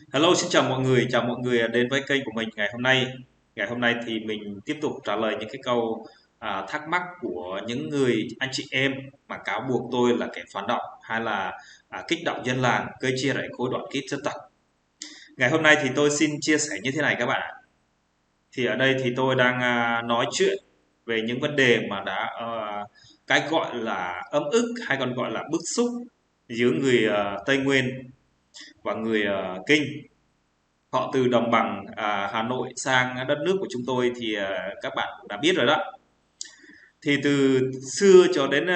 Hello, xin chào mọi người đến với kênh của mình ngày hôm nay. Ngày hôm nay thì mình tiếp tục trả lời những cái câu thắc mắc của những người anh chị em mà cáo buộc tôi là kẻ phản động hay là kích động dân làng gây chia rẽ khối đoàn kết dân tộc. Ngày hôm nay thì tôi xin chia sẻ như thế này các bạn ạ. Thì ở đây thì tôi đang nói chuyện về những vấn đề mà đã cái gọi là ấm ức hay còn gọi là bức xúc giữa người Tây Nguyên và người Kinh. Họ từ đồng bằng Hà Nội sang đất nước của chúng tôi thì các bạn cũng đã biết rồi đó. Thì từ xưa cho đến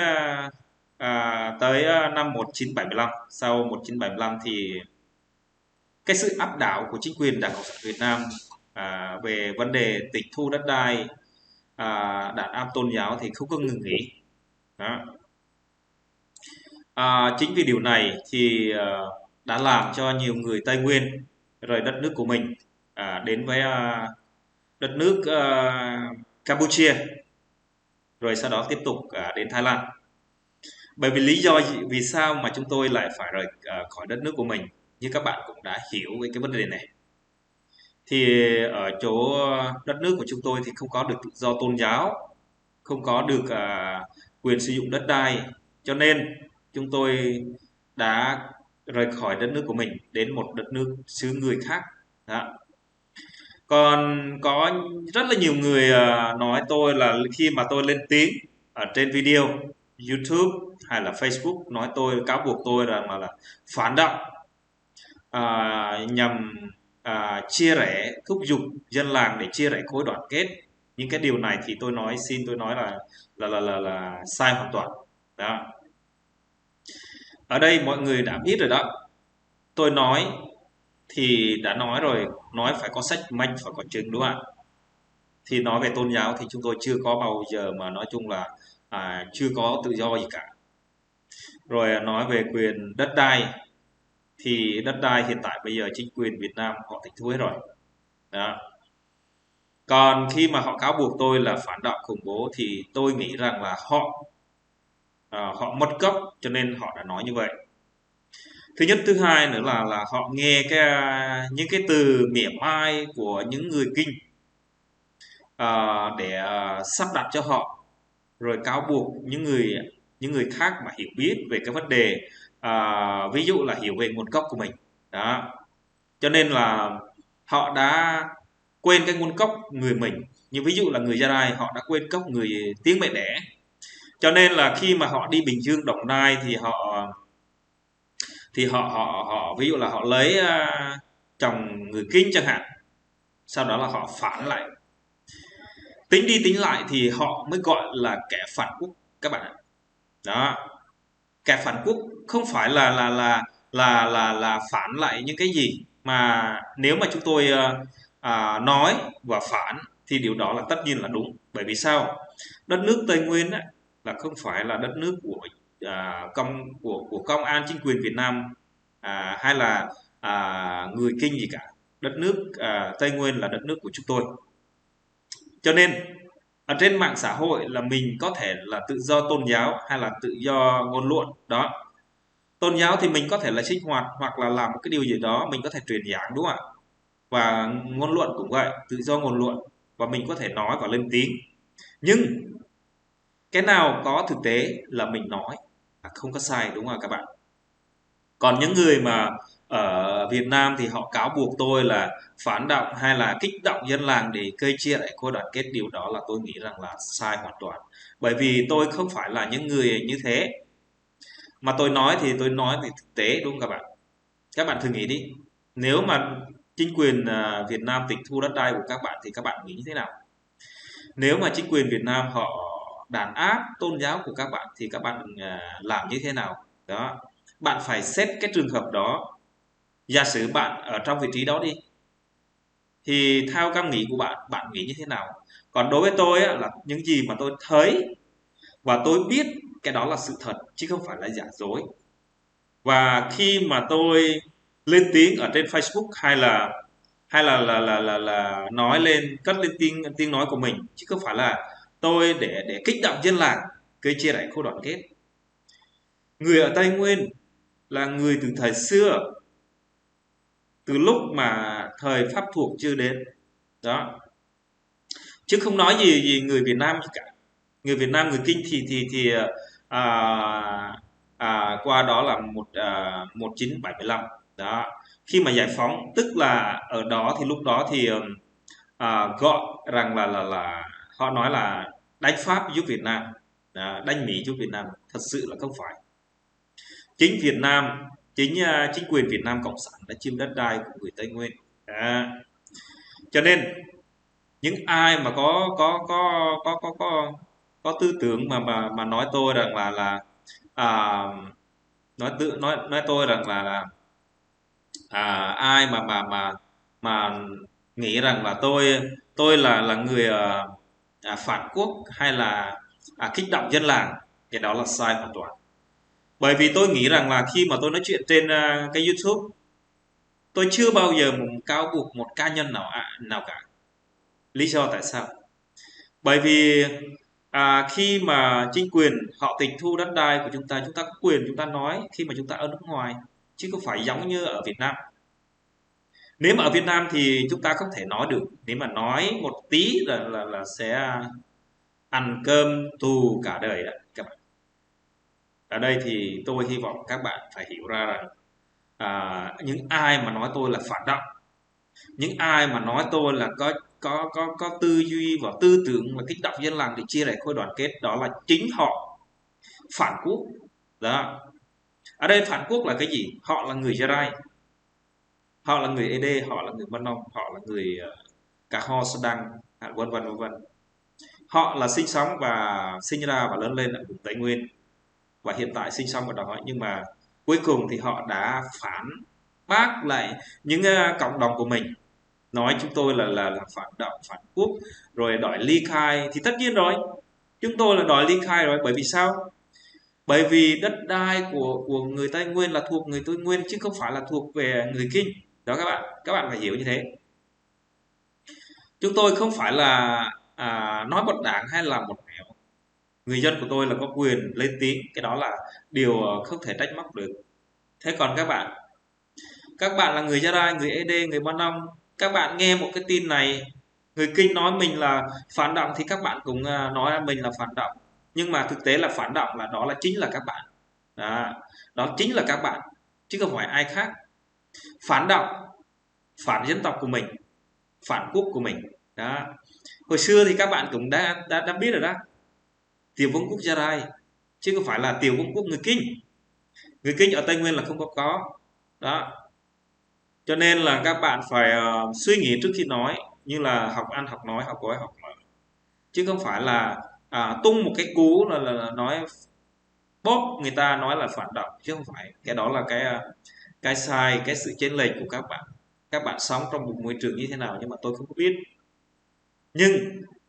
tới năm 1975, sau 1975 thì cái sự áp đảo của chính quyền Đảng Cộng sản Việt Nam về vấn đề tịch thu đất đai, đàn áp tôn giáo thì không có ngừng nghỉ. Đó. Chính vì điều này thì đã làm cho nhiều người Tây Nguyên rời đất nước của mình đến với đất nước Campuchia, rồi sau đó tiếp tục đến Thái Lan. Bởi vì lý do vì sao mà chúng tôi lại phải rời khỏi đất nước của mình, như các bạn cũng đã hiểu về cái vấn đề này. Thì ở chỗ đất nước của chúng tôi thì không có được tự do tôn giáo, không có được quyền sử dụng đất đai, cho nên chúng tôi đã rời khỏi đất nước của mình đến một đất nước xứ người khác. Đó. Còn có rất là nhiều người nói tôi là khi mà tôi lên tiếng ở trên video YouTube hay là Facebook nói tôi cáo buộc tôi rằng là phản động nhằm chia rẽ thúc giục dân làng để chia rẽ khối đoàn kết. Những cái điều này thì tôi nói là sai hoàn toàn. Đó. Ở đây mọi người đã biết rồi đó. Tôi nói thì đã nói rồi, nói phải có sách mách phải có chứng đúng không ạ? Thì nói về tôn giáo thì chúng tôi chưa có bao giờ mà nói chung là chưa có tự do gì cả. Rồi nói về quyền đất đai thì đất đai hiện tại bây giờ chính quyền Việt Nam họ tịch thu hết rồi. Đó. Còn khi mà họ cáo buộc tôi là phản động khủng bố thì tôi nghĩ rằng là họ mất cốc cho nên họ đã nói như vậy. Thứ nhất, thứ hai nữa là họ nghe những cái từ mỉa mai của những người kinh để sắp đặt cho họ, rồi cáo buộc những người khác mà hiểu biết về cái vấn đề, ví dụ là hiểu về nguồn gốc của mình. Đó, cho nên là họ đã quên cái nguồn gốc người mình, như ví dụ là người Gia Rai họ đã quên gốc người tiếng mẹ đẻ, cho nên là khi mà họ đi Bình Dương Đồng Nai thì họ ví dụ là họ lấy chồng người Kinh chẳng hạn, sau đó là họ phản lại, tính đi tính lại thì họ mới gọi là kẻ phản quốc các bạn ạ. Đó, kẻ phản quốc không phải là phản lại những cái gì, mà nếu mà chúng tôi nói và phản thì điều đó là tất nhiên là đúng. Bởi vì sao? Đất nước Tây Nguyên á, là không phải là đất nước của của công an chính quyền Việt Nam hay là người Kinh gì cả. Đất nước Tây Nguyên là đất nước của chúng tôi. Cho nên ở trên mạng xã hội là mình có thể là tự do tôn giáo hay là tự do ngôn luận đó. Tôn giáo thì mình có thể là sinh hoạt hoặc là làm một cái điều gì đó mình có thể truyền giảng đúng không ạ? Và ngôn luận cũng vậy, tự do ngôn luận, và mình có thể nói và lên tiếng. Nhưng cái nào có thực tế là mình nói là không có sai đúng không các bạn? Còn những người mà ở Việt Nam thì họ cáo buộc tôi là phản động hay là kích động dân làng để gây chia rẽ khối đoàn kết, điều đó là tôi nghĩ rằng là sai hoàn toàn. Bởi vì tôi không phải là những người như thế, mà tôi nói thì tôi nói về thực tế đúng không các bạn? Các bạn thử nghĩ đi, nếu mà chính quyền Việt Nam tịch thu đất đai của các bạn thì các bạn nghĩ như thế nào? Nếu mà chính quyền Việt Nam họ đàn áp tôn giáo của các bạn thì các bạn làm như thế nào? Đó, bạn phải xét cái trường hợp đó. Giả sử bạn ở trong vị trí đó đi, thì theo cảm nghĩ của bạn, bạn nghĩ như thế nào? Còn đối với tôi á, là những gì mà tôi thấy và tôi biết cái đó là sự thật chứ không phải là giả dối. Và khi mà tôi lên tiếng ở trên Facebook hay là nói lên, cất lên tiếng nói của mình, chứ không phải là tôi để kích động dân làng gây chia rẽ khối đoàn kết. Người ở Tây Nguyên là người từ thời xưa từ lúc mà thời Pháp thuộc chưa đến đó, chứ không nói gì người Việt Nam cả. Người Việt Nam, người Kinh thì à, qua đó là 1975 đó, khi mà giải phóng, tức là ở đó thì lúc đó thì gọi rằng là họ nói là đánh Pháp giúp Việt Nam, đánh Mỹ giúp Việt Nam. Thật sự là không phải. Chính Việt Nam, chính quyền Việt Nam cộng sản đã chiếm đất đai của người Tây Nguyên. Đó. Cho nên những ai mà có tư tưởng mà nói tôi rằng là à, nói tôi rằng là ai mà nghĩ rằng là tôi là người phản quốc hay là kích động dân làng, cái đó là sai hoàn toàn. Bởi vì tôi nghĩ rằng là khi mà tôi nói chuyện trên cái YouTube, tôi chưa bao giờ cáo buộc một cá nhân nào cả. Lý do tại sao? Bởi vì khi mà chính quyền họ tịch thu đất đai của chúng ta có quyền chúng ta nói khi mà chúng ta ở nước ngoài, chứ không phải giống như ở Việt Nam. Nếu mà ở Việt Nam thì chúng ta không thể nói được, nếu mà nói một tí là sẽ ăn cơm tù cả đời đấy các bạn. Ở đây thì tôi hy vọng các bạn phải hiểu ra rằng những ai mà nói tôi là phản động, những ai mà nói tôi là có tư duy và tư tưởng là kích động dân làng để chia rẽ khối đoàn kết, đó là chính họ phản quốc đó. Ở đây phản quốc là cái gì? Họ là người Gia Rai, họ là người ED, họ là người Mân Nông, họ là người Cà Ho Sơ Đăng, vân vân vân vân. Họ là sinh sống và sinh ra và lớn lên ở vùng Tây Nguyên và hiện tại sinh sống ở đó, nhưng mà cuối cùng thì họ đã phản bác lại những cộng đồng của mình, nói chúng tôi là phản động, phản quốc, rồi đòi ly khai. Thì tất nhiên rồi, chúng tôi là đòi ly khai rồi. Bởi vì sao? Bởi vì đất đai của người Tây Nguyên là thuộc người Tây Nguyên, chứ không phải là thuộc về người Kinh đó các bạn phải hiểu như thế. Chúng tôi không phải là nói một đảng hay là một nẻo. Người dân của tôi là có quyền lên tiếng, cái đó là điều không thể trách móc được. Thế còn các bạn là người Gia Rai, người ED, người Ba Nông, các bạn nghe một cái tin này, người Kinh nói mình là phản động thì các bạn cũng nói mình là phản động. Nhưng mà thực tế là phản động là đó là chính là các bạn. Đó chính là các bạn, chứ không phải ai khác. Phản động, phản dân tộc của mình, phản quốc của mình. Đó. Hồi xưa thì các bạn cũng đã biết rồi đó. Tiểu Vương quốc Gia Rai, chứ không phải là Tiểu Vương quốc người Kinh. Người Kinh ở Tây Nguyên là không có. Đó. Cho nên là các bạn phải suy nghĩ trước khi nói, như là học ăn, học nói, học gói, học mở. Chứ không phải là tung một cái cú là nói bóp người ta nói là phản động, chứ không phải. Cái đó là cái sai, cái sự chênh lệch của các bạn. Các bạn sống trong một môi trường như thế nào nhưng mà tôi không có biết. Nhưng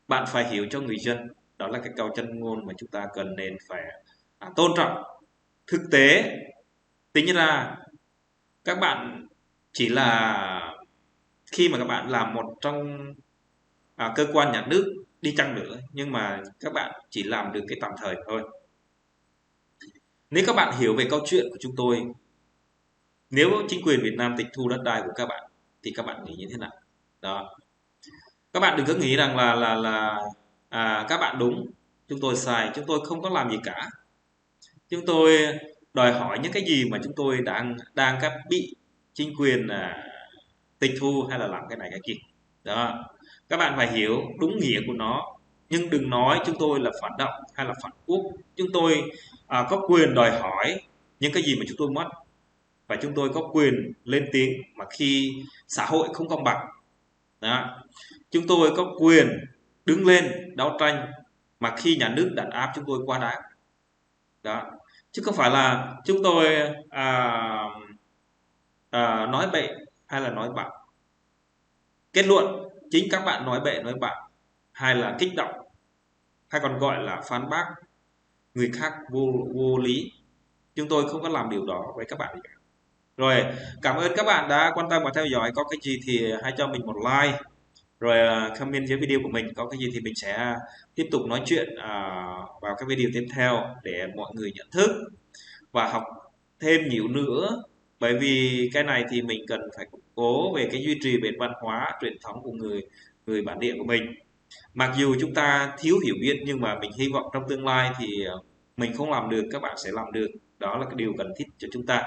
bạn phải hiểu cho người dân, đó là cái câu chân ngôn mà chúng ta cần nên phải tôn trọng. Thực tế tính ra các bạn chỉ là khi mà các bạn làm một trong cơ quan nhà nước đi chăng nữa, nhưng mà các bạn chỉ làm được cái tạm thời thôi. Nếu các bạn hiểu về câu chuyện của chúng tôi, nếu chính quyền Việt Nam tịch thu đất đai của các bạn thì các bạn nghĩ như thế nào? Đó. Các bạn đừng có nghĩ rằng là các bạn đúng, chúng tôi sai, chúng tôi không có làm gì cả. Chúng tôi đòi hỏi những cái gì mà chúng tôi đang bị chính quyền tịch thu hay là làm cái này cái kia. Đó. Các bạn phải hiểu đúng nghĩa của nó, nhưng đừng nói chúng tôi là phản động hay là phản quốc. Chúng tôi có quyền đòi hỏi những cái gì mà chúng tôi mất, và chúng tôi có quyền lên tiếng mà khi xã hội không công bằng. Đó. Chúng tôi có quyền đứng lên đấu tranh mà khi nhà nước đàn áp chúng tôi quá đáng. Đó. Chứ không phải là chúng tôi nói bậy hay là nói bạo. Kết luận chính các bạn nói bậy nói bạo hay là kích động, hay còn gọi là phản bác người khác vô lý. Chúng tôi không có làm điều đó với các bạn. Rồi, cảm ơn các bạn đã quan tâm và theo dõi. Có cái gì thì hãy cho mình một like, rồi comment dưới video của mình. Có cái gì thì mình sẽ tiếp tục nói chuyện vào các video tiếp theo để mọi người nhận thức và học thêm nhiều nữa. Bởi vì cái này thì mình cần phải cố về cái duy trì về văn hóa truyền thống của người bản địa của mình. Mặc dù chúng ta thiếu hiểu biết nhưng mà mình hy vọng trong tương lai thì mình không làm được, các bạn sẽ làm được. Đó là cái điều cần thiết cho chúng ta.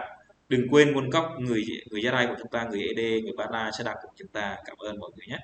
Đừng quên nguồn gốc người người Gia Rai của chúng ta, người Ede, người Ba Na sẽ đang cùng chúng ta. Cảm ơn mọi người nhé.